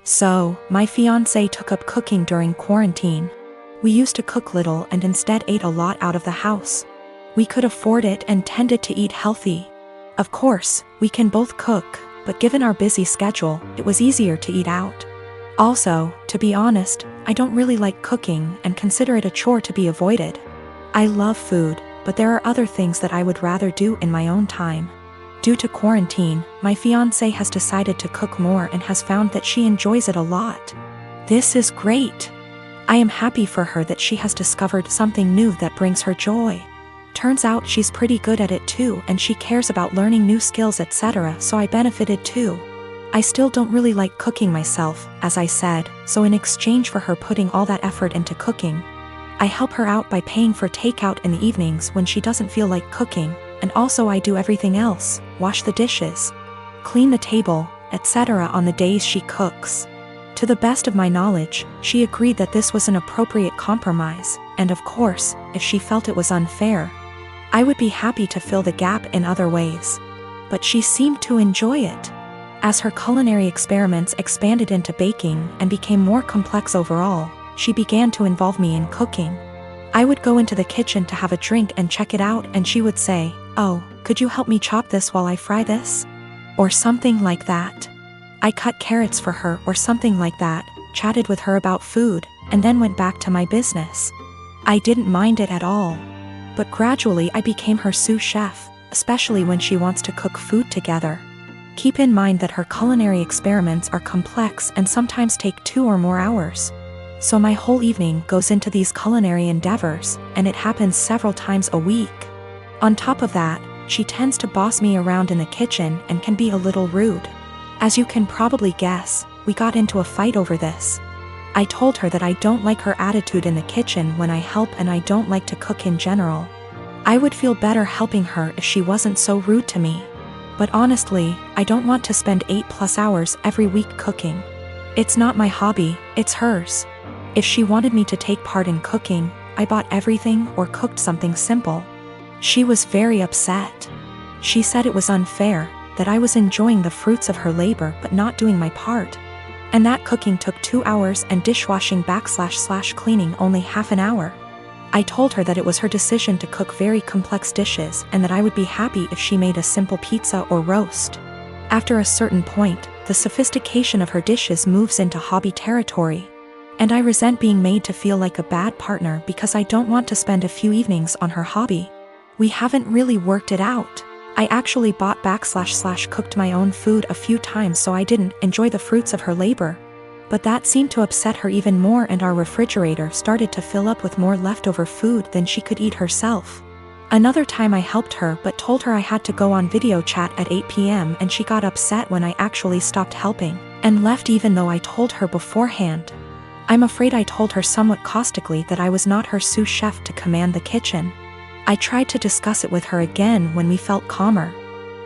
So, my fiancé took up cooking during quarantine. We used to cook little and instead ate a lot out of the house. We could afford it and tended to eat healthy. Of course, we can both cook, but given our busy schedule, it was easier to eat out. Also, to be honest, I don't really like cooking and consider it a chore to be avoided. I love food, but there are other things that I would rather do in my own time. Due to quarantine, my fiancé has decided to cook more and has found that she enjoys it a lot. This is great. I am happy for her that she has discovered something new that brings her joy. Turns out she's pretty good at it too, and she cares about learning new skills, etc., so I benefited too. I still don't really like cooking myself, as I said, so in exchange for her putting all that effort into cooking, I help her out by paying for takeout in the evenings when she doesn't feel like cooking, and also I do everything else, wash the dishes, clean the table, etc. on the days she cooks. To the best of my knowledge, she agreed that this was an appropriate compromise, and of course, if she felt it was unfair, I would be happy to fill the gap in other ways. But she seemed to enjoy it. As her culinary experiments expanded into baking and became more complex overall, she began to involve me in cooking. I would go into the kitchen to have a drink and check it out, and she would say, "Oh, could you help me chop this while I fry this?" Or something like that. I cut carrots for her or something like that, chatted with her about food, and then went back to my business. I didn't mind it at all. But gradually I became her sous chef, especially when she wants to cook food together. Keep in mind that her culinary experiments are complex and sometimes take 2 or more hours. So my whole evening goes into these culinary endeavors, and it happens several times a week. On top of that, she tends to boss me around in the kitchen and can be a little rude. As you can probably guess, we got into a fight over this. I told her that I don't like her attitude in the kitchen when I help, and I don't like to cook in general. I would feel better helping her if she wasn't so rude to me. But honestly, I don't want to spend 8+ hours every week cooking. It's not my hobby, it's hers. If she wanted me to take part in cooking, I bought everything or cooked something simple. She was very upset. She said it was unfair, that I was enjoying the fruits of her labor but not doing my part. And that cooking took 2 hours and dishwashing / cleaning only half an hour. I told her that it was her decision to cook very complex dishes and that I would be happy if she made a simple pizza or roast. After a certain point, the sophistication of her dishes moves into hobby territory. And I resent being made to feel like a bad partner because I don't want to spend a few evenings on her hobby. We haven't really worked it out. I actually bought / cooked my own food a few times so I didn't enjoy the fruits of her labor. But that seemed to upset her even more, and our refrigerator started to fill up with more leftover food than she could eat herself. Another time I helped her but told her I had to go on video chat at 8 p.m. and she got upset when I actually stopped helping, and left even though I told her beforehand. I'm afraid I told her somewhat caustically that I was not her sous chef to command the kitchen. I tried to discuss it with her again when we felt calmer.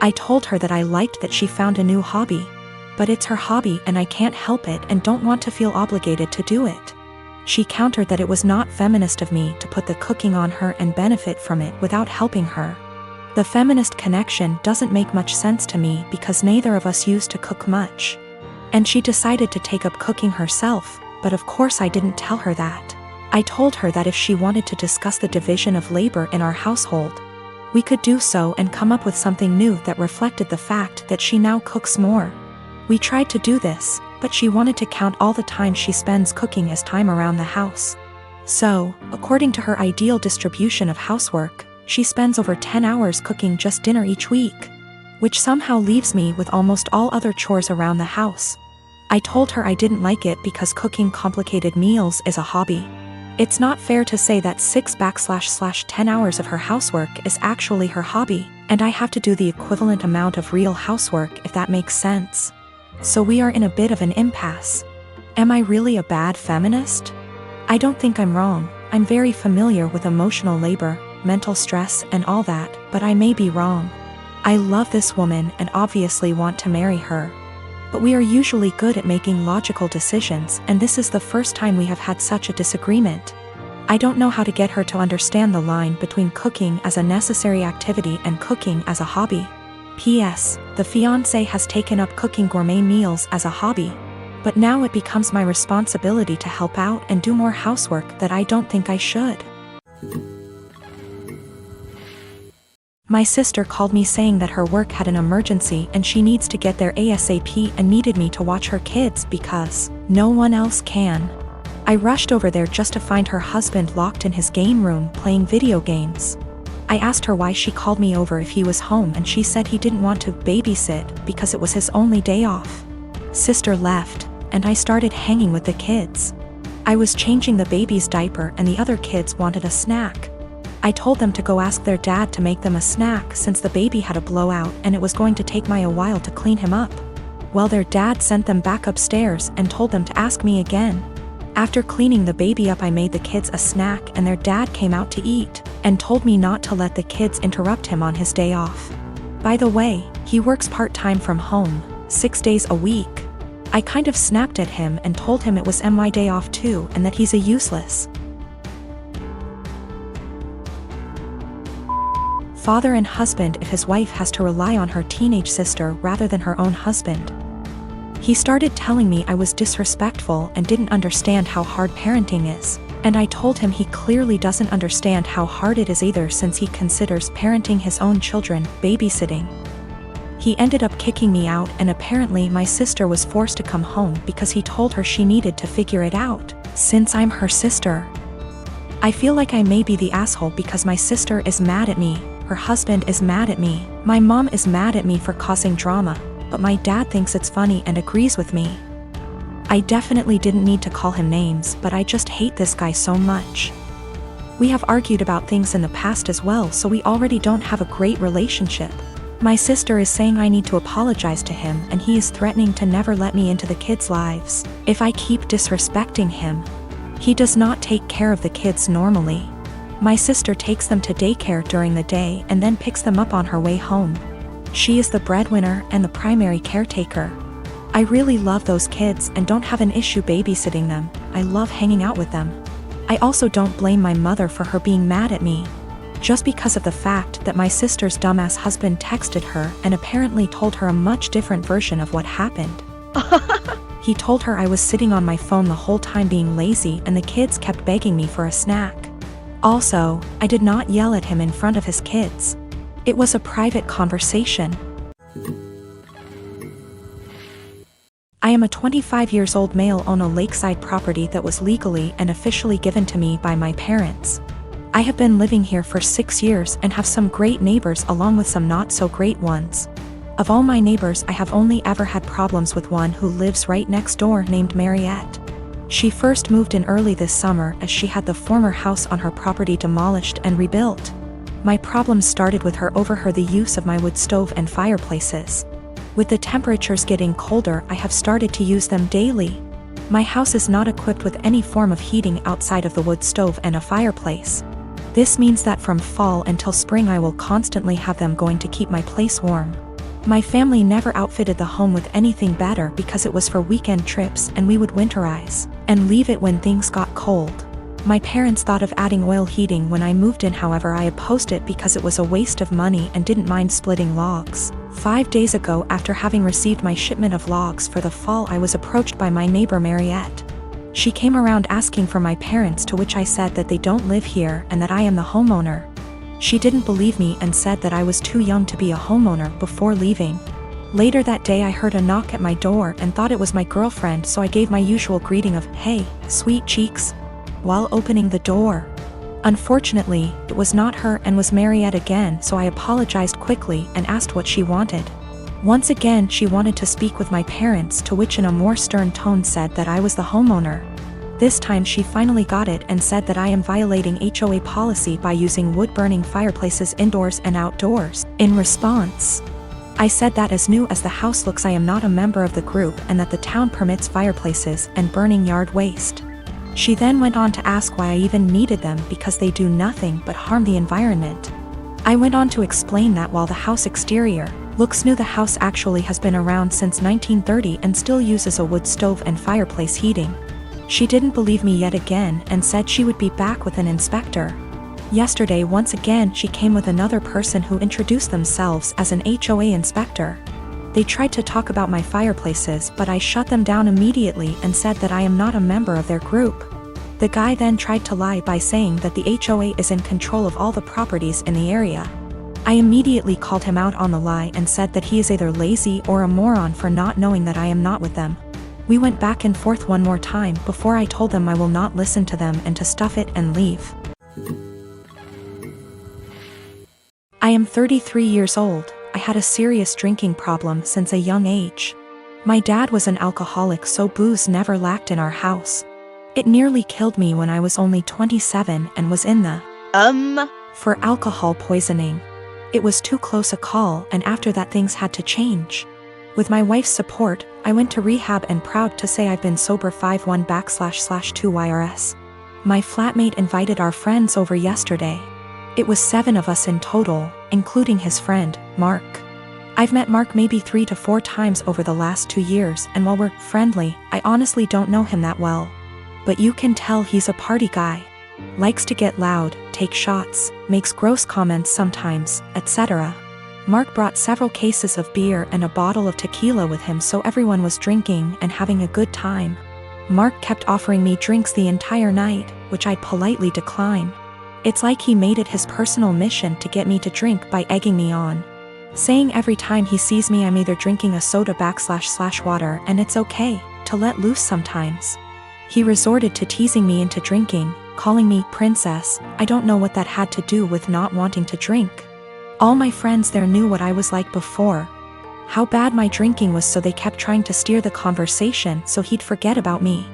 I told her that I liked that she found a new hobby. But it's her hobby and I can't help it and don't want to feel obligated to do it. She countered that it was not feminist of me to put the cooking on her and benefit from it without helping her. The feminist connection doesn't make much sense to me because neither of us used to cook much. And she decided to take up cooking herself, but of course I didn't tell her that. I told her that if she wanted to discuss the division of labor in our household, we could do so and come up with something new that reflected the fact that she now cooks more. We tried to do this, but she wanted to count all the time she spends cooking as time around the house. So, according to her ideal distribution of housework, she spends over 10 hours cooking just dinner each week, which somehow leaves me with almost all other chores around the house. I told her I didn't like it because cooking complicated meals is a hobby. It's not fair to say that 6 / 10 hours of her housework is actually her hobby, and I have to do the equivalent amount of real housework, if that makes sense. So we are in a bit of an impasse. Am I really a bad feminist? I don't think I'm wrong. I'm very familiar with emotional labor, mental stress, and all that, but I may be wrong. I love this woman and obviously want to marry her. But we are usually good at making logical decisions, and this is the first time we have had such a disagreement. I don't know how to get her to understand the line between cooking as a necessary activity and cooking as a hobby. P.S. The fiancé has taken up cooking gourmet meals as a hobby. But now it becomes my responsibility to help out and do more housework that I don't think I should. My sister called me saying that her work had an emergency and she needs to get there ASAP and needed me to watch her kids because no one else can. I rushed over there just to find her husband locked in his game room playing video games. I asked her why she called me over if he was home, and she said he didn't want to babysit because it was his only day off. Sister left, and I started hanging with the kids. I was changing the baby's diaper and the other kids wanted a snack. I told them to go ask their dad to make them a snack since the baby had a blowout and it was going to take me a while to clean him up. Well, their dad sent them back upstairs and told them to ask me again. After cleaning the baby up, I made the kids a snack and their dad came out to eat and told me not to let the kids interrupt him on his day off. By the way, he works part-time from home, 6 days a week. I kind of snapped at him and told him it was my day off too and that he's a useless father and husband if his wife has to rely on her teenage sister rather than her own husband. He started telling me I was disrespectful and didn't understand how hard parenting is, and I told him he clearly doesn't understand how hard it is either since he considers parenting his own children babysitting. He ended up kicking me out, and apparently my sister was forced to come home because he told her she needed to figure it out, since I'm her sister. I feel like I may be the asshole because my sister is mad at me, her husband is mad at me, my mom is mad at me for causing drama, but my dad thinks it's funny and agrees with me. I definitely didn't need to call him names, but I just hate this guy so much. We have argued about things in the past as well, so we already don't have a great relationship. My sister is saying I need to apologize to him, and he is threatening to never let me into the kids' lives if I keep disrespecting him. He does not take care of the kids normally. My sister takes them to daycare during the day and then picks them up on her way home. She is the breadwinner and the primary caretaker. I really love those kids and don't have an issue babysitting them. I love hanging out with them. I also don't blame my mother for her being mad at me, just because of the fact that my sister's dumbass husband texted her and apparently told her a much different version of what happened. He told her I was sitting on my phone the whole time being lazy and the kids kept begging me for a snack. Also, I did not yell at him in front of his kids. It was a private conversation. I am a 25-year-old male on a lakeside property that was legally and officially given to me by my parents. I have been living here for 6 years and have some great neighbors along with some not so great ones. Of all my neighbors, I have only ever had problems with one who lives right next door named Mariette. She first moved in early this summer as she had the former house on her property demolished and rebuilt. My problems started with her over the use of my wood stove and fireplaces. With the temperatures getting colder, I have started to use them daily. My house is not equipped with any form of heating outside of the wood stove and a fireplace. This means that from fall until spring I will constantly have them going to keep my place warm. My family never outfitted the home with anything better because it was for weekend trips and we would winterize and leave it when things got cold. My parents thought of adding oil heating when I moved in, however I opposed it because it was a waste of money and didn't mind splitting logs. 5 days ago, after having received my shipment of logs for the fall, I was approached by my neighbor Mariette. She came around asking for my parents, to which I said that they don't live here and that I am the homeowner. She didn't believe me and said that I was too young to be a homeowner before leaving. Later that day I heard a knock at my door and thought it was my girlfriend, so I gave my usual greeting of, "Hey, sweet cheeks," while opening the door. Unfortunately, it was not her and was Mariette again, so I apologized quickly and asked what she wanted. Once again she wanted to speak with my parents, to which in a more stern tone said that I was the homeowner. This time she finally got it and said that I am violating HOA policy by using wood-burning fireplaces indoors and outdoors. In response, I said that as new as the house looks I am not a member of the group and that the town permits fireplaces and burning yard waste. She then went on to ask why I even needed them because they do nothing but harm the environment. I went on to explain that while the house exterior looks new, the house actually has been around since 1930 and still uses a wood stove and fireplace heating. She didn't believe me yet again and said she would be back with an inspector. Yesterday once again she came with another person who introduced themselves as an HOA inspector. They tried to talk about my fireplaces, but I shut them down immediately and said that I am not a member of their group. The guy then tried to lie by saying that the HOA is in control of all the properties in the area. I immediately called him out on the lie and said that he is either lazy or a moron for not knowing that I am not with them. We went back and forth one more time before I told them I will not listen to them and to stuff it and leave. I am 33 years old. I had a serious drinking problem since a young age. My dad was an alcoholic, so booze never lacked in our house. It nearly killed me when I was only 27 and was in the for alcohol poisoning. It was too close a call, and after that things had to change. With my wife's support, I went to rehab and proud to say I've been sober 51//2 YRS. My flatmate invited our friends over yesterday. It was 7 of us in total, including his friend, Mark. I've met Mark maybe 3 to 4 times over the last 2 years, and while we're friendly, I honestly don't know him that well. But you can tell he's a party guy. Likes to get loud, take shots, makes gross comments sometimes, etc. Mark brought several cases of beer and a bottle of tequila with him, so everyone was drinking and having a good time. Mark kept offering me drinks the entire night, which I'd politely decline. It's like he made it his personal mission to get me to drink by egging me on. Saying every time he sees me I'm either drinking a soda//water and it's okay to let loose sometimes. He resorted to teasing me into drinking, calling me princess. I don't know what that had to do with not wanting to drink. All my friends there knew what I was like before, how bad my drinking was, so they kept trying to steer the conversation so he'd forget about me.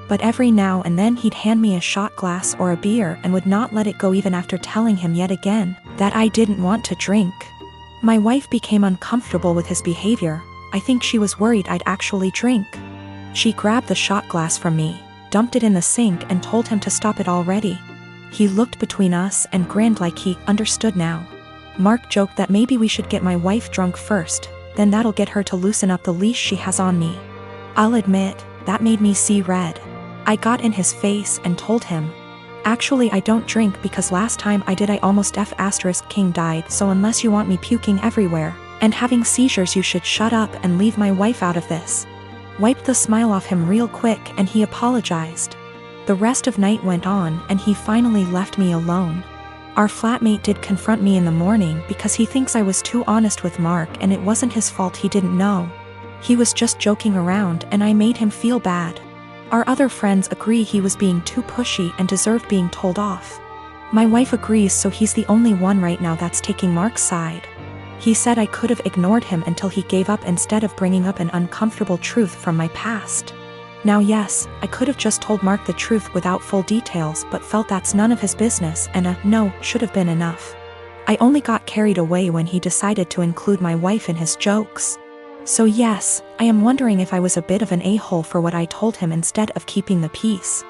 But every now and then he'd hand me a shot glass or a beer and would not let it go even after telling him yet again that I didn't want to drink. My wife became uncomfortable with his behavior. I think she was worried I'd actually drink. She grabbed the shot glass from me, dumped it in the sink and told him to stop it already. He looked between us and grinned like he understood now. Mark joked that maybe we should get my wife drunk first, then that'll get her to loosen up the leash she has on me. I'll admit, that made me see red. I got in his face and told him, actually I don't drink because last time I did I almost F***king died, so unless you want me puking everywhere and having seizures you should shut up and leave my wife out of this. Wiped the smile off him real quick and he apologized. The rest of night went on and he finally left me alone. Our flatmate did confront me in the morning because he thinks I was too honest with Mark and it wasn't his fault, he didn't know. He was just joking around and I made him feel bad. Our other friends agree he was being too pushy and deserved being told off. My wife agrees, so he's the only one right now that's taking Mark's side. He said I could have ignored him until he gave up instead of bringing up an uncomfortable truth from my past. Now yes, I could have just told Mark the truth without full details, but felt that's none of his business and a no should have been enough. I only got carried away when he decided to include my wife in his jokes. So yes, I am wondering if I was a bit of an a-hole for what I told him instead of keeping the peace.